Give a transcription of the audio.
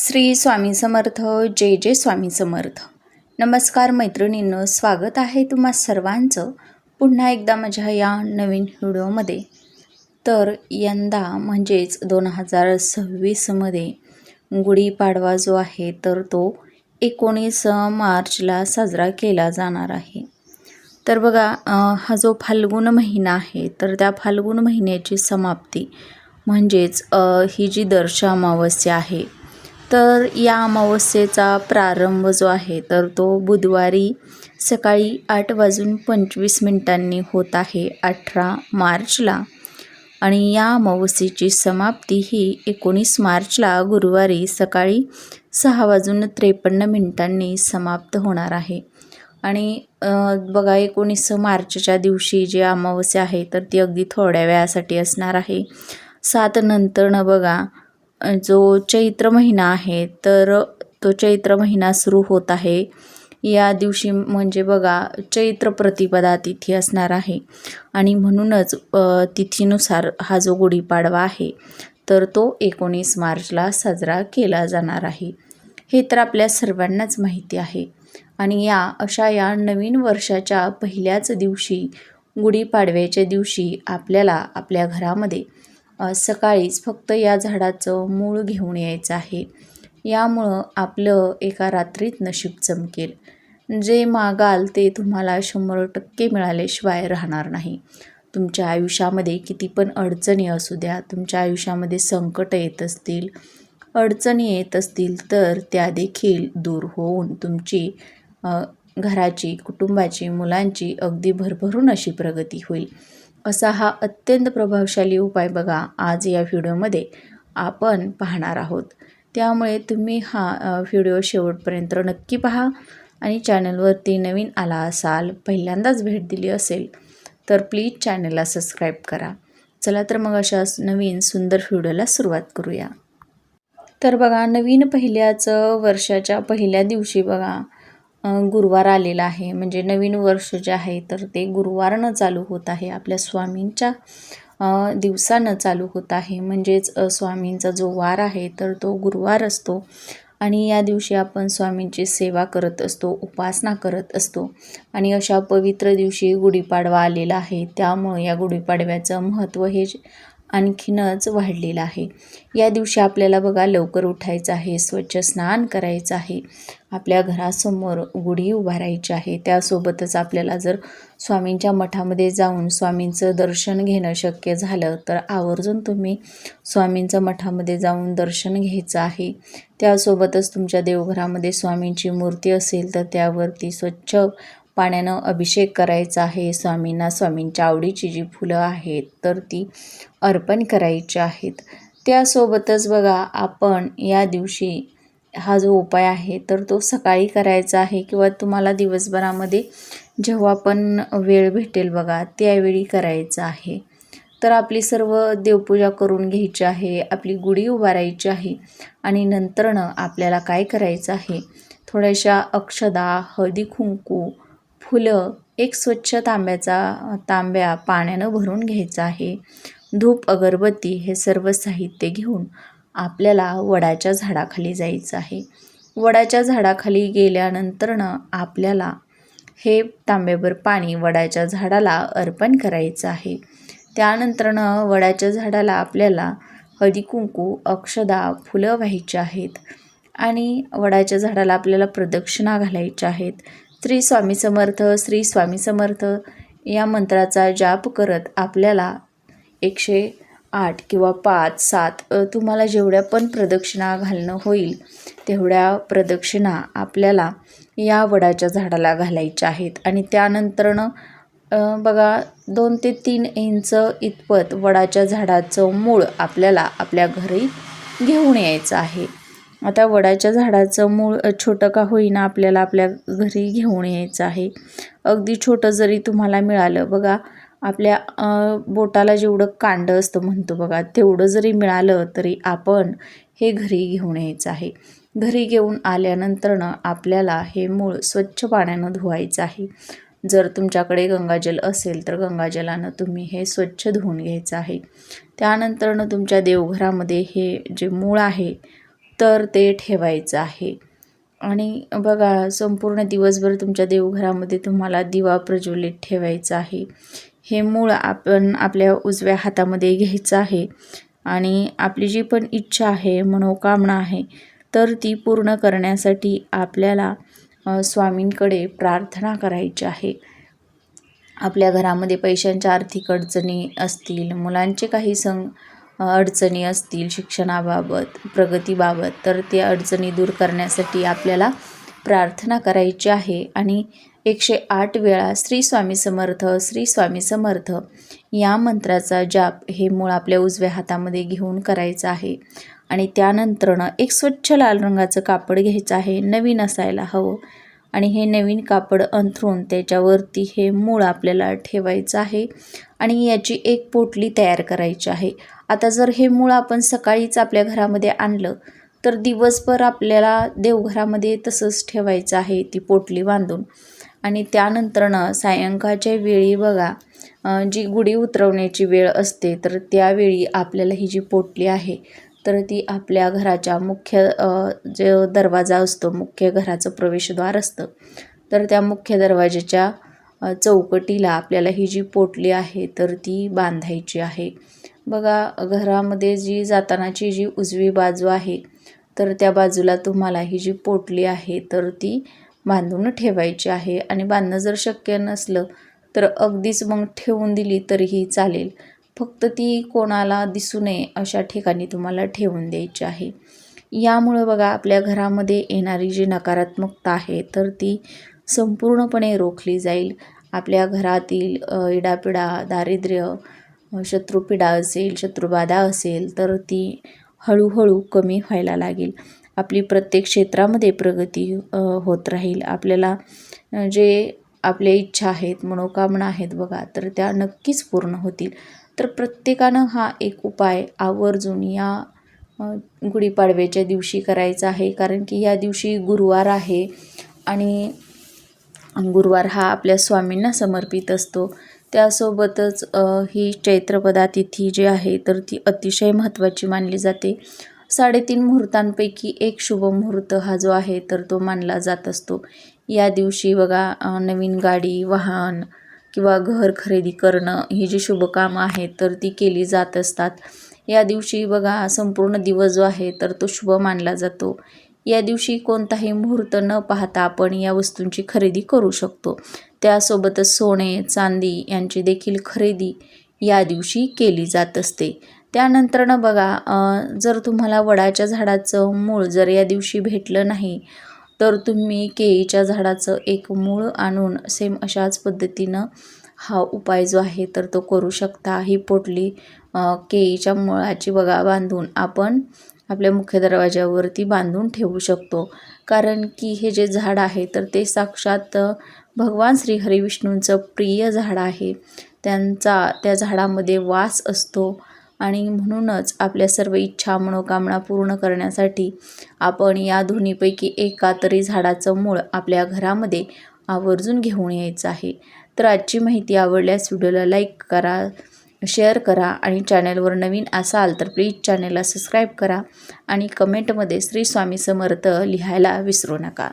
श्री स्वामी समर्थ. जय जय स्वामी समर्थ. नमस्कार मैत्रिणींनो, स्वागत आहे तुम्हा सर्वांचं पुन्हा एकदा माझ्या या नवीन व्हिडिओमध्ये. तर यंदा म्हणजेच 2026मध्ये गुढीपाडवा जो आहे तर तो 19 मार्चला साजरा केला जाणार आहे. तर बघा, हा जो फाल्गुन महिना आहे तर त्या फाल्गुन महिन्याची समाप्ती म्हणजेच ही जी दर्श अमावस्या आहे, तर या अमावस्येचा प्रारंभ जो आहे तर तो बुधवारी सकाळी 8:25 होत आहे 18 मार्चला. आणि या अमावस्येची समाप्ती ही 19 मार्चला गुरुवारी सकाळी 6:53 समाप्त होणार आहे. आणि बघा, 19 मार्चच्या दिवशी जी अमावस्या आहे तर ती अगदी थोड्या वेळासाठी असणार आहे. 7 नंतरनं बघा जो चैत्र महिना आहे तर तो चैत्र महिना सुरू होत आहे. या दिवशी म्हणजे बघा चैत्र प्रतिपदा तिथी असणार आहे आणि म्हणूनच तिथीनुसार हा जो गुढीपाडवा आहे तर तो 19 मार्चला साजरा केला जाणार आहे. हे तर आपल्या सर्वांनाच माहिती आहे. आणि या नवीन वर्षाच्या पहिल्याच दिवशी गुढीपाडव्याच्या दिवशी आपल्याला आपल्या घरामध्ये सकाळीच फक्त या झाडाचं मूळ घेऊन यायचं आहे. यामुळं आपलं एका रात्रीत नशीब चमकेल. जे मागाल ते तुम्हाला 100% मिळाल्याशिवाय राहणार नाही. तुमच्या आयुष्यामध्ये किती पण अडचणी असू द्या, तुमच्या आयुष्यामध्ये संकट येत असतील, अडचणी येत असतील तर त्या देखील दूर होऊन तुमची घराची, कुटुंबाची, मुलांची अगदी भरभरून अशी प्रगती होईल. असा हा अत्यंत प्रभावशाली उपाय बघा आज या व्हिडिओमध्ये आपण पाहणार आहोत. त्यामुळे तुम्ही हा व्हिडिओ शेवटपर्यंत नक्की पहा. आणि चॅनलवरती नवीन आला असाल, पहिल्यांदाच भेट दिली असेल तर प्लीज चॅनलला सबस्क्राईब करा. चला तर मग अशा नवीन सुंदर व्हिडिओला सुरुवात करूया. तर बघा, नवीन पहिल्याच वर्षाच्या पहिल्या दिवशी बघा गुरुवार आलेला आहे. म्हणजे नवीन वर्ष जे आहे तर ते गुरुवारनं चालू होत आहे. आपल्या स्वामींच्या दिवसानं चालू होत आहे. म्हणजेच स्वामींचा जो वार आहे तर तो गुरुवार असतो. आणि या दिवशी आपण स्वामींची सेवा करत असतो, उपासना करत असतो. आणि अशा पवित्र दिवशी गुढीपाडवा आलेला आहे. त्यामुळे या गुढीपाडव्याचं महत्त्व हे आणखीनच वाढलेलं आहे. या दिवशी आपल्याला बघा लवकर उठायचं आहे, स्वच्छ स्नान करायचं आहे, आपल्या घरासमोर गुढी उभारायची आहे. त्यासोबतच आपल्याला जर स्वामींच्या मठामध्ये जाऊन स्वामींचं दर्शन घेणं शक्य झालं तर आवर्जून तुम्ही स्वामींच्या मठामध्ये जाऊन दर्शन घ्यायचं आहे. त्यासोबतच तुमच्या देवघरामध्ये स्वामींची मूर्ती असेल तर त्यावरती स्वच्छ पाण्यानं अभिषेक करायचा आहे. स्वामींना स्वामींच्या आवडीची जी फुलं आहेत तर ती अर्पण करायची आहेत. त्यासोबतच बघा आपण या दिवशी हा जो उपाय आहे तर तो सकाळी करायचा आहे किंवा तुम्हाला दिवसभरामध्ये जेव्हा पण वेळ भेटेल बघा त्यावेळी करायचं आहे. तर आपली सर्व देवपूजा करून घ्यायची आहे, आपली गुढी उभारायची आहे. आणि नंतरनं आपल्याला काय करायचं आहे, थोड्याशा अक्षदा, हळदी कुंकू, फुलं, एक स्वच्छ तांब्या पाण्यानं भरून घ्यायचं आहे. धूप, अगरबत्ती हे सर्व साहित्य घेऊन आपल्याला वडाच्या झाडाखाली जायचं आहे. वडाच्या झाडाखाली गेल्यानंतरनं आपल्याला हे तांब्याभर पाणी वडाच्या झाडाला अर्पण करायचं आहे. त्यानंतरनं वडाच्या झाडाला आपल्याला हळदी कुंकू, अक्षदा, फुलं व्हायची आहेत. आणि वडाच्या झाडाला आपल्याला प्रदक्षिणा घालायच्या आहेत. श्री स्वामी समर्थ, श्री स्वामी समर्थ या मंत्राचा जाप करत आपल्याला 108 किंवा 5, 7 तुम्हाला जेवढ्या पण प्रदक्षिणा घालणं होईल तेवढ्या प्रदक्षिणा आपल्याला या वडाच्या झाडाला घालायच्या आहेत. आणि त्यानंतरनं बघा 2 ते 3 इंच इतपत वडाच्या झाडाचं मूळ आपल्याला आपल्या घरी घेऊन यायचं आहे. आता वडाच्या झाडाचं मूळ छोटं का होईना आपल्याला आपल्या घरी घेऊन यायचं आहे. अगदी छोटं जरी तुम्हाला मिळालं बघा, आपल्या बोटाला जेवढं कांडं असतं म्हणतो बघा तेवढं जरी मिळालं तरी आपण हे घरी घेऊन यायचं आहे. घरी घेऊन आल्यानंतरनं आपल्याला हे मूळ स्वच्छ पाण्यानं धुवायचं आहे. जर तुमच्याकडे गंगाजल असेल तर गंगाजलानं तुम्ही हे स्वच्छ धुवून घ्यायचं आहे. त्यानंतरनं तुमच्या देवघरामध्ये हे जे मूळ आहे तर ते ठेवायचं आहे. आणि बघा संपूर्ण दिवसभर तुमच्या देवघरामध्ये तुम्हाला दिवा प्रज्वलित ठेवायचा आहे. हे मूळ आपण आपल्या उजव्या हातामध्ये घ्यायचं आहे आणि आपली जी पण इच्छा आहे, मनोकामना आहे, तर ती पूर्ण करण्यासाठी आपल्याला स्वामींकडे प्रार्थना करायची आहे. आपल्या घरामध्ये पैशांच्या आर्थिक अडचणी असतील, मुलांचे काही अडचणी असतील शिक्षणाबाबत, प्रगतीबाबत, तर त्या अडचणी दूर करण्यासाठी आपल्याला प्रार्थना करायची आहे. आणि 108 वेळा श्री स्वामी समर्थ, श्री स्वामी समर्थ या मंत्राचा जाप हे मूळ आपल्या उजव्या हातामध्ये घेऊन करायचं आहे. आणि त्यानंतरनं एक स्वच्छ लाल रंगाचं कापड घ्यायचं आहे, नवीन असायला हवं. आणि हे नवीन कापड अंथरून त्याच्यावरती हे मूळ आपल्याला ठेवायचं आहे आणि याची एक पोटली तयार करायची आहे. आता जर हे मूळ आपण सकाळीच आपल्या घरामध्ये आणलं तर दिवसभर आपल्याला देवघरामध्ये तसंच ठेवायचं आहे, ती पोटली बांधून. आणि त्यानंतरनं सायंकाळच्या वेळी बघा जी गुढी उतरवण्याची वेळ असते, तर त्यावेळी आपल्याला ही जी पोटली आहे तर ती आपल्या घराच्या मुख्य जो दरवाजा असतो, मुख्य घराचं प्रवेशद्वार असतं, तर त्या मुख्य दरवाजाच्या चौकटीला आपल्याला ही जी पोटली आहे तर ती बांधायची आहे. बघा घरामध्ये जी जातानाची जी उजवी बाजू आहे तर त्या बाजूला तुम्हाला ही जी पोटली आहे तर ती बांधून ठेवायची आहे. आणि बांधणं जर शक्य नसलं तर अगदीच मग ठेवून दिली तरीही चालेल, फक्त ती कोणाला दिसू नये अशा ठिकाणी तुम्हाला ठेवून द्यायची आहे. यामुळं बघा आपल्या घरामध्ये येणारी जी नकारात्मकता आहे तर ती संपूर्णपणे रोखली जाईल. आपल्या घरातील इडापिडा, दारिद्र्य, शत्रुपीडा असेल, शत्रुबाधा असेल तर ती हळूहळू कमी व्हायला लागेल. आपली प्रत्येक क्षेत्रामध्ये प्रगती होत राहील. आपल्याला जे आपल्या इच्छा आहेत, मनोकामना आहेत बघा, तर त्या नक्कीच पूर्ण होतील. तर प्रत्येकानं हा एक उपाय आवर्जून या गुढीपाडव्याच्या दिवशी करायचा आहे, कारण की या दिवशी गुरुवार आहे आणि गुरुवार हा आपल्या स्वामींना समर्पित असतो. त्यासोबतच ही चैत्रपदा तिथी जी आहे तर ती अतिशय महत्त्वाची मानली जाते. 3.5 मुहूर्तांपैकी एक शुभ मुहूर्त हा जो आहे तर तो मानला जात असतो. या दिवशी बघा नवीन गाडी, वाहन किंवा घर खरेदी करणं ही जी शुभकामं आहेत तर ती केली जात असतात. या दिवशी बघा संपूर्ण दिवस जो आहे तर तो शुभ मानला जातो. या दिवशी कोणताही मुहूर्त न पाहता आपण या वस्तूंची खरेदी करू शकतो. त्यासोबतच सोने, चांदी यांची देखील खरेदी या दिवशी केली जात असते. त्यानंतरनं बघा जर तुम्हाला वडाच्या झाडाचं मूळ जर या दिवशी भेटलं नाही तर तुम्ही केळीच्या झाडाचं एक मूळ आणून सेम अशाच पद्धतीनं हा उपाय जो आहे तर तो करू शकता. ही पोटली केळीच्या मुळाची बघा बांधून आपण आपल्या मुख्य दरवाजावरती बांधून ठेवू शकतो, कारण की हे जे झाड आहे तर ते साक्षात भगवान श्री हरिविष्णूंचं प्रिय झाड आहे. त्या झाडामध्ये वास असतो आणि म्हणूनच आपल्या सर्व इच्छा, मनोकामना पूर्ण करण्यासाठी आपण या दोन्हीपैकी एका तरी झाडाचं मूळ आपल्या घरामध्ये आवर्जून घेऊन यायचं आहे. तर आजची माहिती आवडल्यास व्हिडिओला लाईक करा, शेअर करा आणि चॅनलवर नवीन असाल तर प्लीज चॅनलला सबस्क्राईब करा आणि कमेंटमध्ये श्री स्वामी समर्थ लिहायला विसरू नका.